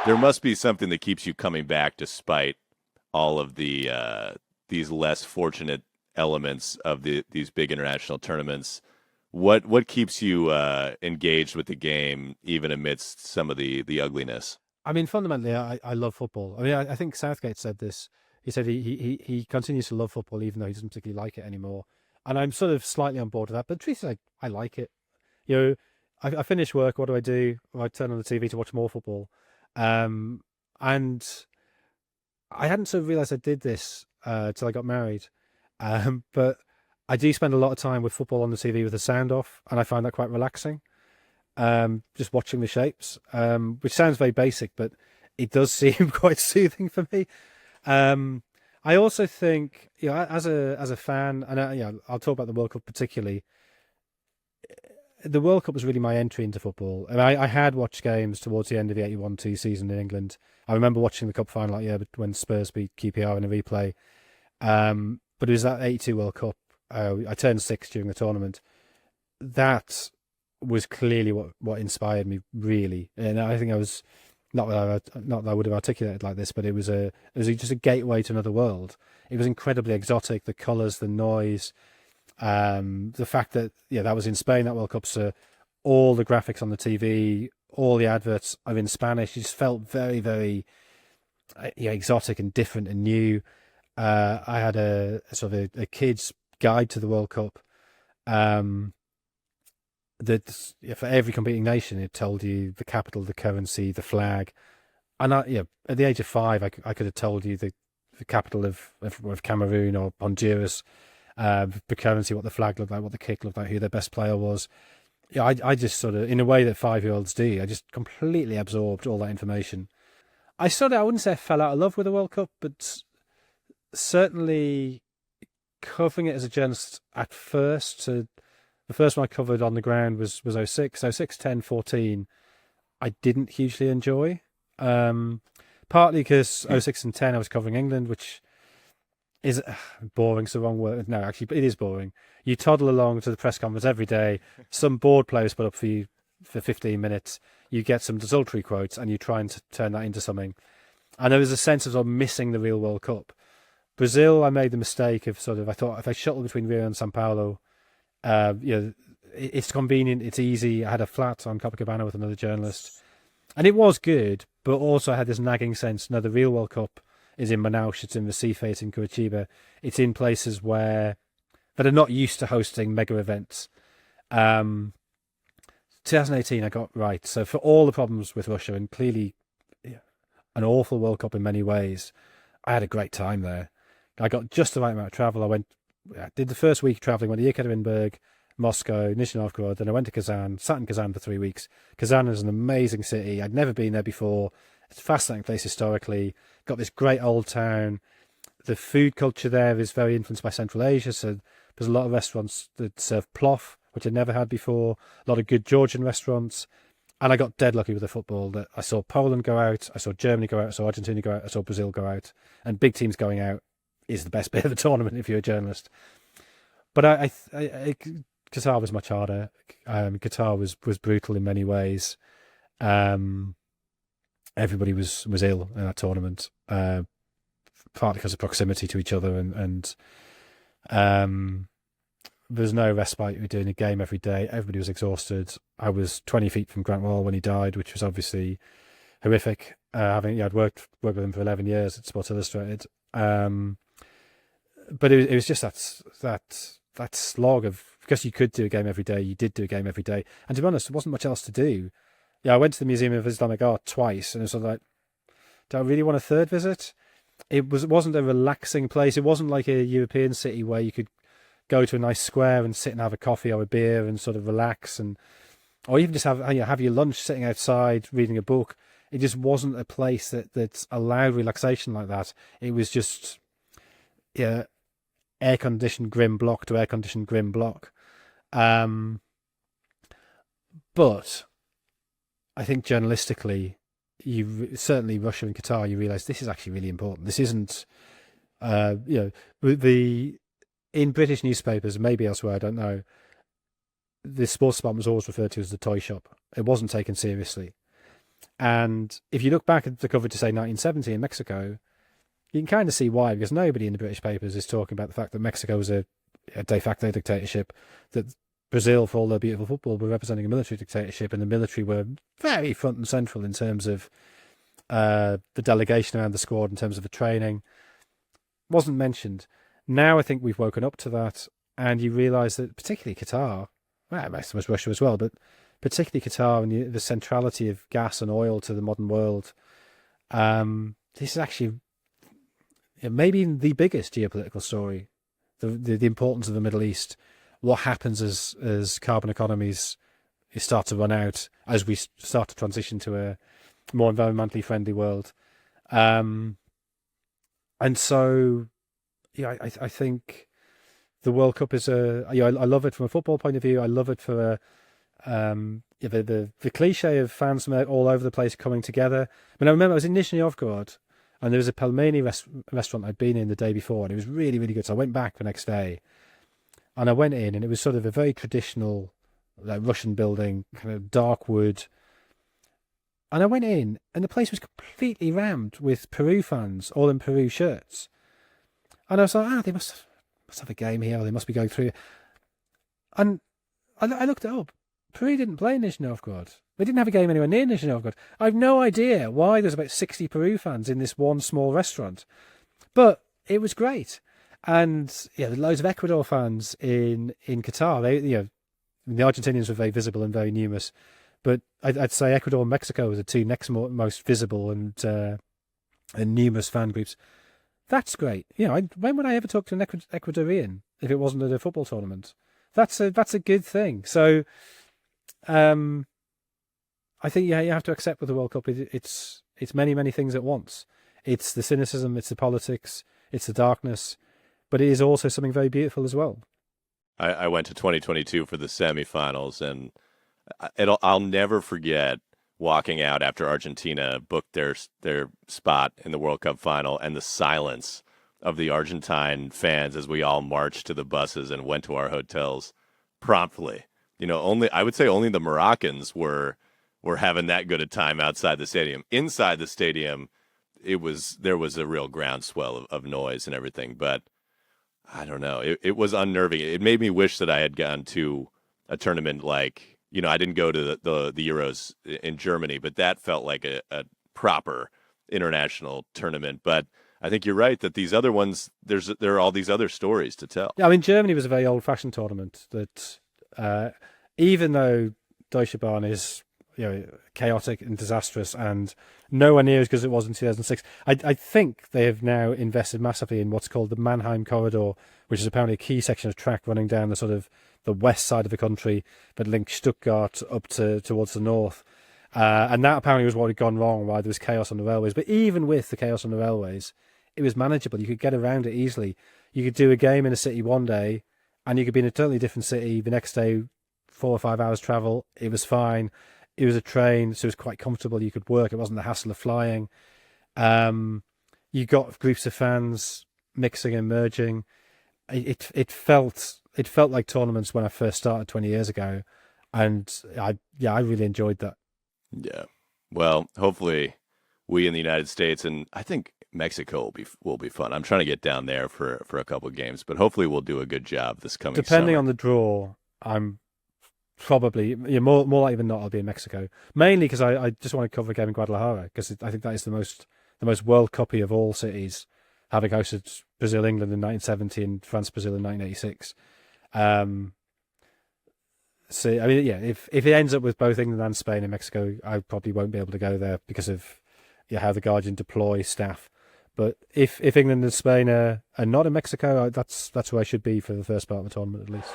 there must be something that keeps you coming back despite all of these less fortunate elements of these big international tournaments. What keeps you engaged with the game even amidst some of the ugliness? I mean, fundamentally, I love football. I mean, I think Southgate said this. He said he continues to love football even though he doesn't particularly like it anymore. And I'm sort of slightly on board with that. But the truth is, I like it. You know, I finish work. What do? I turn on the TV to watch more football. Um, and I hadn't sort of realized I did this till I got married. But I do spend a lot of time with football on the TV with the sound off, and I find that quite relaxing. Just watching the shapes, which sounds very basic, but it does seem quite soothing for me. Um, I also think, as a fan, and I'll talk about the World Cup particularly. The World Cup was really my entry into football, and I had watched games towards the end of the 81-2 season in England. I remember watching the cup final that year when Spurs beat QPR in a replay. But it was that 82 World Cup. I turned 6 during the tournament. That was clearly what inspired me really, and I think I was not that I would have articulated like this, but it was just a gateway to another world. It was incredibly exotic, the colours, the noise, the fact that that was in Spain, that World Cup, so all the graphics on the TV, all the adverts are in Spanish. It just felt very, very exotic and different and new. I had a sort of a kid's guide to the World Cup. That for every competing nation, it told you the capital, the currency, the flag, and at the age of 5, I could have told you the capital of Cameroon or Honduras, the currency, what the flag looked like, what the kick looked like, who their best player was. Yeah, I just sort of, in a way that 5-year-olds do, I just completely absorbed all that information. I wouldn't say I fell out of love with the World Cup, but certainly covering it as a journalist at first. So the first one I covered on the ground was '06. So 06, 10, 14, I didn't hugely enjoy. Partly because '06 and 10 I was covering England, which is boring's the wrong word. No, actually, it is boring. You toddle along to the press conference every day. Some board players put up for you for 15 minutes. You get some desultory quotes, and you try and turn that into something. And there was a sense of sort of missing the real World Cup. Brazil, I made the mistake of I thought if I shuttle between Rio and Sao Paulo, it's convenient, it's easy. I had a flat on Copacabana with another journalist, and it was good, but also I had this nagging sense. No, the real World Cup is in Manaus, it's in Recife, it's in Curitiba, it's in places that are not used to hosting mega events. 2018, I got right. So for all the problems with Russia, and clearly an awful World Cup in many ways, I had a great time there. I got just the right amount of travel. I did the first week traveling, went to Yekaterinburg, Moscow, Nizhny Novgorod, then I went to Kazan, sat in Kazan for 3 weeks. Kazan is an amazing city. I'd never been there before. It's a fascinating place historically. Got this great old town. The food culture there is very influenced by Central Asia, so there's a lot of restaurants that serve plov, which I'd never had before, a lot of good Georgian restaurants. And I got dead lucky with the football. That I saw Poland go out, I saw Germany go out, I saw Argentina go out, I saw Brazil go out. And big teams going out is the best bit of the tournament if you're a journalist. But Qatar was much harder. Qatar was brutal in many ways. Everybody was ill in that tournament, partly because of proximity to each other, and there's no respite. We were doing a game every day. Everybody was exhausted. I was 20 feet from Grant Wall when he died, which was obviously horrific. I'd worked with him for 11 years at Sports Illustrated. But it was just that slog of, because you could do a game every day, you did do a game every day. And to be honest, there wasn't much else to do. Yeah, I went to the Museum of Islamic Art twice, and it was sort of like, do I really want a third visit? It wasn't a relaxing place. It wasn't like a European city where you could go to a nice square and sit and have a coffee or a beer and sort of relax, or even just have your lunch sitting outside reading a book. It just wasn't a place that allowed relaxation like that. It was just air conditioned grim block to air conditioned grim block. But I think journalistically, certainly Russia and Qatar, you realise this is actually really important. This isn't, in British newspapers, maybe elsewhere, I don't know, the sports department was always referred to as the toy shop. It wasn't taken seriously. And if you look back at the coverage to say 1970 in Mexico, you can kind of see why, because nobody in the British papers is talking about the fact that Mexico was a de facto dictatorship, that Brazil, for all their beautiful football, were representing a military dictatorship, and the military were very front and central in terms of the delegation around the squad, in terms of the training. Wasn't mentioned. Now I think we've woken up to that, and you realise that particularly Qatar, well, most of us Russia as well, but particularly Qatar and the centrality of gas and oil to the modern world, this is actually maybe the biggest geopolitical story. The importance of the Middle East, what happens as carbon economies start to run out, as we start to transition to a more environmentally friendly world. And so, yeah, I think the World Cup is I love it from a football point of view. I love it for the cliche of fans from all over the place coming together. I mean, I remember I was in Nizhny Novgorod, and there was a pelmeni restaurant I'd been in the day before, and it was really, really good. So I went back the next day, and I went in, and it was sort of a very traditional, like, Russian building, kind of dark wood. And I went in, and the place was completely rammed with Peru fans, all in Peru shirts. And I was like, they must have a game here, or they must be going through. And I looked it up. Peru didn't play Nizhny Novgorod. They didn't have a game anywhere near Nizhny Novgorod. I have no idea why there's about 60 Peru fans in this one small restaurant. But it was great. And yeah, there were loads of Ecuador fans in Qatar. The Argentinians were very visible and very numerous. But I'd say Ecuador and Mexico were the two next most visible and numerous fan groups. That's great. When would I ever talk to an Ecuadorian if it wasn't at a football tournament? That's a good thing. So, I think you have to accept with the World Cup, it's many, many things at once. It's the cynicism, it's the politics, it's the darkness, but it is also something very beautiful as well. I went to 2022 for the semifinals, and I'll never forget walking out after Argentina booked their spot in the World Cup final, and the silence of the Argentine fans as we all marched to the buses and went to our hotels promptly. I would say only the Moroccans were having that good a time outside the stadium. Inside the stadium, there was a real groundswell of noise and everything, but I don't know. It was unnerving. It made me wish that I had gone to a tournament like, I didn't go to the Euros in Germany, but that felt like a proper international tournament. But I think you're right that these other ones, there are all these other stories to tell. Yeah, I mean, Germany was a very old-fashioned tournament that, even though Deutsche Bahn is chaotic and disastrous and nowhere near as good as it was in 2006, I think they have now invested massively in what's called the Mannheim Corridor, which is apparently a key section of track running down the sort of the west side of the country that links Stuttgart up towards the north. And that apparently was what had gone wrong, why there was chaos on the railways. But even with the chaos on the railways, it was manageable. You could get around it easily. You could do a game in a city one day, and you could be in a totally different city the next day, 4 or 5 hours travel. It was fine. It was a train, so it was quite comfortable. You could work. It wasn't the hassle of flying. You got groups of fans mixing and merging. It felt like tournaments when I first started 20 years ago, and I really enjoyed that. Yeah. Well, hopefully we in the United States, and I think Mexico will be fun. I'm trying to get down there for a couple of games, but hopefully we'll do a good job this coming Depending summer. on the draw, I'm probably more likely than not I'll be in Mexico, mainly because I just want to cover a game in Guadalajara, because I think that is the most World Cup-y of all cities, having hosted Brazil England in 1970 and France Brazil in 1986. So I mean, yeah, if it ends up with both England and Spain and Mexico, I probably won't be able to go there because of how the Guardian deploy staff. But if England and Spain are not in Mexico, that's where I should be for the first part of the tournament at least.